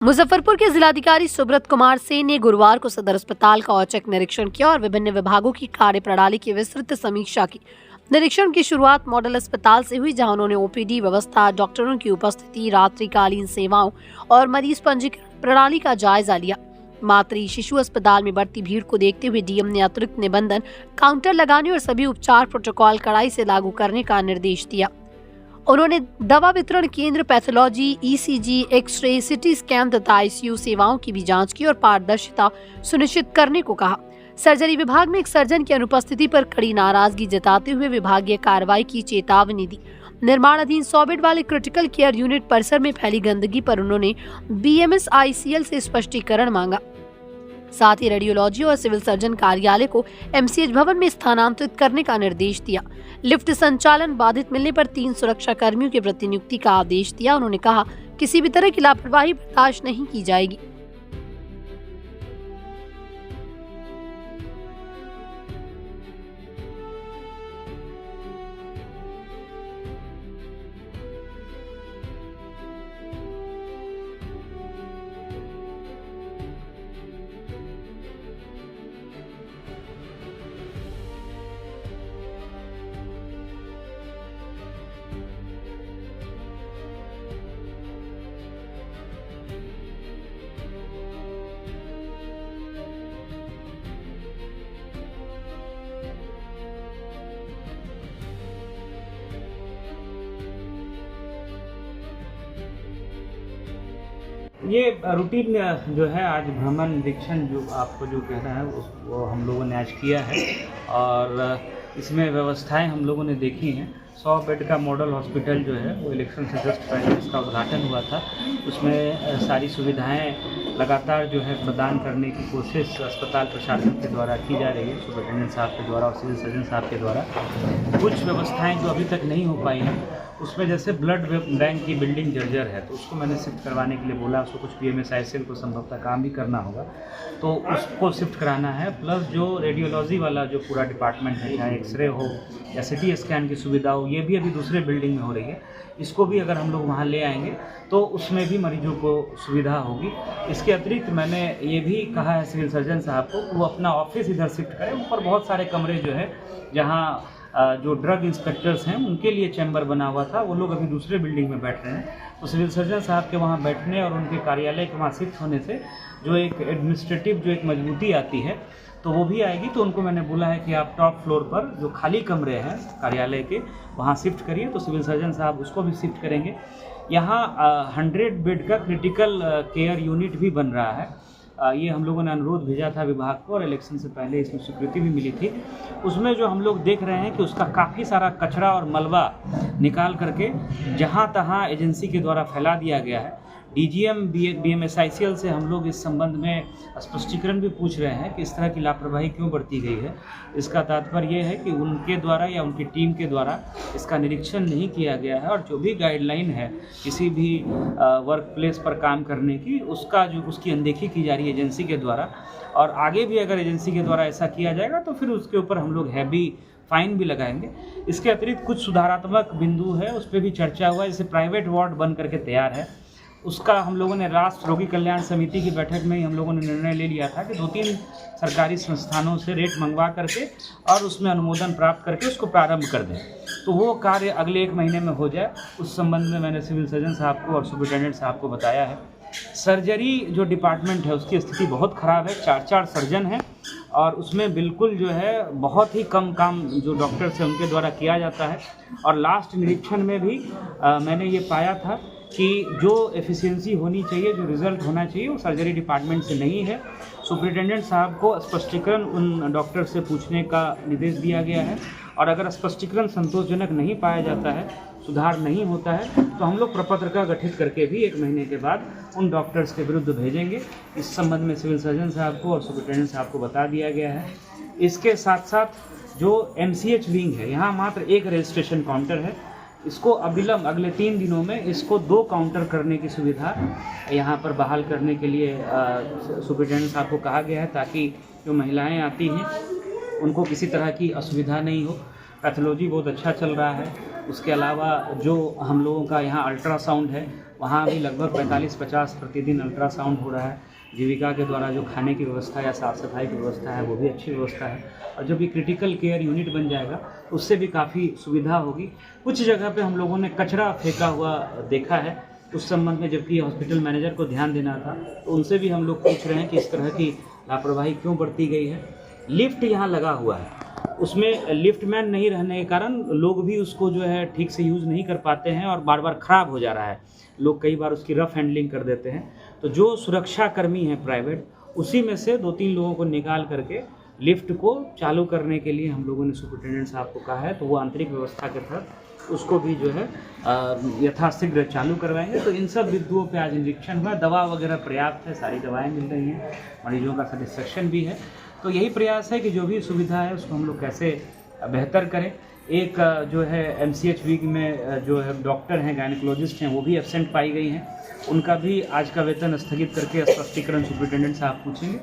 मुजफ्फरपुर के जिलाधिकारी सुब्रत कुमार सेन ने गुरुवार को सदर अस्पताल का औचक निरीक्षण किया और विभिन्न विभागों की कार्यप्रणाली की विस्तृत समीक्षा की। निरीक्षण की शुरुआत मॉडल अस्पताल से हुई, जहां उन्होंने ओपीडी व्यवस्था, डॉक्टरों की उपस्थिति, रात्रिकालीन सेवाओं और मरीज पंजीकरण प्रणाली का जायजा लिया। मातृ शिशु अस्पताल में बढ़ती भीड़ को देखते हुए डीएम ने अतिरिक्त निबंधन काउंटर लगाने और सभी उपचार प्रोटोकॉल कड़ाई से लागू करने का निर्देश दिया। उन्होंने दवा वितरण केंद्र, pathology, ECG, X-ray, CT scan तथा आईसीयू सेवाओं की भी जांच की और पारदर्शिता सुनिश्चित करने को कहा। सर्जरी विभाग में एक सर्जन की अनुपस्थिति पर कड़ी नाराजगी जताते हुए विभागीय कार्रवाई की चेतावनी दी। निर्माणाधीन 100 बेड वाले क्रिटिकल केयर यूनिट परिसर में फैली गंदगी पर उन्होंने बीएमएसआईसीएल से स्पष्टीकरण मांगा। साथ ही रेडियोलॉजी और सिविल सर्जन कार्यालय को एमसीएच भवन में स्थानांतरित करने का निर्देश दिया। लिफ्ट संचालन बाधित मिलने पर 3 सुरक्षा कर्मियों की प्रतिनियुक्ति का आदेश दिया। उन्होंने कहा, किसी भी तरह की लापरवाही बर्दाश्त नहीं की जाएगी। ये रूटीन जो है आज भ्रमण निरीक्षण जो आपको जो कहना है वो हम लोगों ने आज किया है और इसमें व्यवस्थाएं हम लोगों ने देखी हैं। 100 बेड का मॉडल हॉस्पिटल जो है वो इलेक्शन से जस्ट पहले इसका उद्घाटन हुआ था। उसमें सारी सुविधाएं लगातार जो है प्रदान करने की कोशिश अस्पताल प्रशासन के द्वारा की जा रही है, सुपरिटेंडेंट साहब के द्वारा और सिविल सर्जन साहब के द्वारा। कुछ व्यवस्थाएं जो अभी तक नहीं हो पाई हैं, उसमें जैसे ब्लड बैंक की बिल्डिंग जर्जर है तो उसको मैंने शिफ्ट करवाने के लिए बोला। उसको कुछ बीएमएसआईसीएल को संभवतः काम भी करना होगा तो उसको शिफ्ट कराना है। प्लस जो रेडियोलॉजी वाला जो पूरा डिपार्टमेंट है, चाहे एक्सरे हो या सिटी स्कैन की सुविधा हो, ये भी अभी दूसरे बिल्डिंग में हो रही है। इसको भी अगर हम लोग वहाँ ले आएंगे तो उसमें भी मरीजों को सुविधा होगी। इसके अतिरिक्त मैंने ये भी कहा है सिविल सर्जन साहब को वो अपना ऑफिस इधर शिफ्ट करें। ऊपर बहुत सारे कमरे जो है जहाँ जो ड्रग इंस्पेक्टर्स हैं उनके लिए चैम्बर बना हुआ था, वो लोग अभी दूसरे बिल्डिंग में बैठ रहे हैं। तो सिविल सर्जन साहब के वहाँ बैठने और उनके कार्यालय के वहाँ शिफ्ट होने से जो एक एडमिनिस्ट्रेटिव जो एक मजबूती आती है तो वो भी आएगी। तो उनको मैंने बोला है कि आप टॉप फ्लोर पर जो खाली कमरे हैं कार्यालय के वहाँ शिफ्ट करिए। तो सिविल सर्जन साहब उसको भी शिफ्ट करेंगे। यहाँ 100 बेड का क्रिटिकल केयर यूनिट भी बन रहा है। ये हम लोगों ने अनुरोध भेजा था विभाग को और इलेक्शन से पहले इसमें स्वीकृति भी मिली थी। उसमें जो हम लोग देख रहे हैं कि उसका काफ़ी सारा कचरा और मलबा निकाल करके जहाँ तहाँ एजेंसी के द्वारा फैला दिया गया है। डीजीएम बीएमएसआईसीएल से हम लोग इस संबंध में स्पष्टीकरण भी पूछ रहे हैं कि इस तरह की लापरवाही क्यों बरती गई है। इसका तात्पर्य ये है कि उनके द्वारा या उनकी टीम के द्वारा इसका निरीक्षण नहीं किया गया है और जो भी गाइडलाइन है किसी भी वर्क प्लेस पर काम करने की उसकी अनदेखी की जा रही है एजेंसी के द्वारा। और आगे भी अगर एजेंसी के द्वारा ऐसा किया जाएगा तो फिर उसके ऊपर हम लोग हैवी फाइन भी लगाएंगे। इसके अतिरिक्त कुछ सुधारात्मक बिंदु है, उस पर भी चर्चा हुआ। जैसे प्राइवेट वार्ड बन करके तैयार है, उसका हम लोगों ने राष्ट्र रोगी कल्याण समिति की बैठक में ही हम लोगों ने निर्णय ले लिया था कि 2-3 सरकारी संस्थानों से रेट मंगवा करके और उसमें अनुमोदन प्राप्त करके उसको प्रारंभ कर दें। तो वो कार्य अगले 1 महीने में हो जाए। उस संबंध में मैंने सिविल सर्जन साहब को और सुपरिटेंडेंट साहब को बताया है। सर्जरी जो डिपार्टमेंट है उसकी स्थिति बहुत ख़राब है। 4-4 सर्जन हैं और उसमें बिल्कुल जो है बहुत ही कम काम जो डॉक्टर्स हैं उनके द्वारा किया जाता है। और लास्ट निरीक्षण में भी मैंने ये पाया था कि जो एफिशिएंसी होनी चाहिए, जो रिज़ल्ट होना चाहिए, वो सर्जरी डिपार्टमेंट से नहीं है। सुपरिटेंडेंट साहब को स्पष्टीकरण उन डॉक्टर से पूछने का निर्देश दिया गया है और अगर स्पष्टीकरण संतोषजनक नहीं पाया जाता है, सुधार नहीं होता है, तो हम लोग प्रपत्र का गठित करके भी 1 महीने के बाद उन डॉक्टर्स के विरुद्ध भेजेंगे। इस संबंध में सिविल सर्जन साहब को और सुपरिटेंडेंट साहब को बता दिया गया है। इसके साथ साथ जो एमसीएच विंग है, यहाँ मात्र 1 रजिस्ट्रेशन काउंटर है। इसको अविलंब अगले 3 दिनों में इसको 2 काउंटर करने की सुविधा यहाँ पर बहाल करने के लिए सुपरिटेंडेंट साहब को कहा गया है, ताकि जो महिलाएं आती हैं उनको किसी तरह की असुविधा नहीं हो। पैथोलॉजी बहुत अच्छा चल रहा है। उसके अलावा जो हम लोगों का यहाँ अल्ट्रासाउंड है वहाँ भी लगभग 45-50 प्रतिदिन अल्ट्रासाउंड हो रहा है। जीविका के द्वारा जो खाने की व्यवस्था या साफ़ सफाई की व्यवस्था है वो भी अच्छी व्यवस्था है, और जब भी क्रिटिकल केयर यूनिट बन जाएगा उससे भी काफ़ी सुविधा होगी। कुछ जगह पे हम लोगों ने कचरा फेंका हुआ देखा है, उस संबंध में जबकि हॉस्पिटल मैनेजर को ध्यान देना था, तो उनसे भी हम लोग पूछ रहे हैं कि इस तरह की लापरवाही क्यों बरती गई है। लिफ्ट यहाँ लगा हुआ है, उसमें लिफ्टमैन नहीं रहने के कारण लोग भी उसको जो है ठीक से यूज़ नहीं कर पाते हैं और बार बार ख़राब हो जा रहा है। लोग कई बार उसकी रफ़ हैंडलिंग कर देते हैं। तो जो सुरक्षाकर्मी हैं प्राइवेट, उसी में से 2-3 लोगों को निकाल करके लिफ्ट को चालू करने के लिए हम लोगों ने सुपरिटेंडेंट साहब को कहा है, तो वो आंतरिक व्यवस्था के तहत उसको भी जो है यथाशीघ्र चालू करवाएंगे। तो इन सब बिंदुओं पे आज निरीक्षण हुआ। दवा वगैरह पर्याप्त है, सारी दवाएं मिल रही हैं, मरीजों का सेटिस्फेक्शन भी है। तो यही प्रयास है कि जो भी सुविधा है उसको हम लोग कैसे बेहतर करें। एक जो है MCHV में जो है डॉक्टर हैं, गायनेकोलॉजिस्ट हैं, वो भी एब्सेंट पाई गई हैं। उनका भी आज का वेतन स्थगित करके स्पष्टीकरण सुपरिटेंडेंट साहब पूछेंगे।